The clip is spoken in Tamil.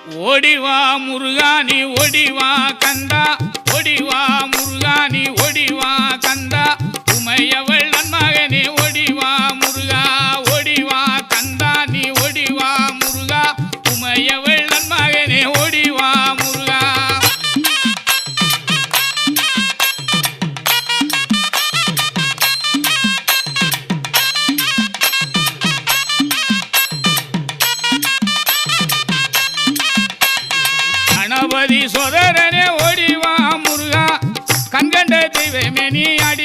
ஓடிவா முருகா நீ ஓடிவா கந்தா, ஓடிவா முருகா நீ ஓடிவா கந்தா, உமையவள் நன்மகனே ஓடிவா முருகா, ஓடிவா கந்தா நீ ஓடிவா முருகா, உமையவள் நன்மகனே ஓடிவா முருகா. கணபதி சோதரனே ஓடிவா முருகா, கண்கண்ட தெய்வமே நீ அடி